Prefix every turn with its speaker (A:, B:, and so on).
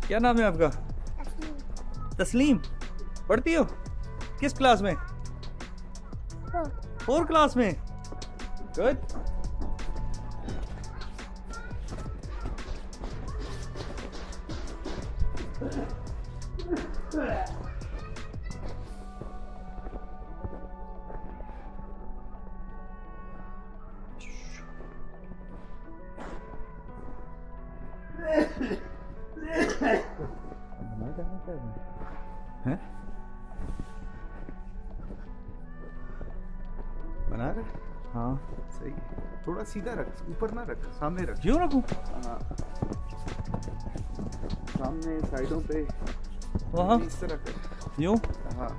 A: क्या नाम है आपका? तस्लीम। पढ़ती हो किस क्लास में? 4 क्लास में। गुड। हैं?
B: बना रहे?
A: हाँ
B: सही है। थोड़ा सीधा रख, ऊपर ना रख, सामने रख।
A: क्यों रखूं?
B: हाँ, सामने साइडों पे
A: वहाँ
B: इस तरह कर।
A: यूं?
B: हाँ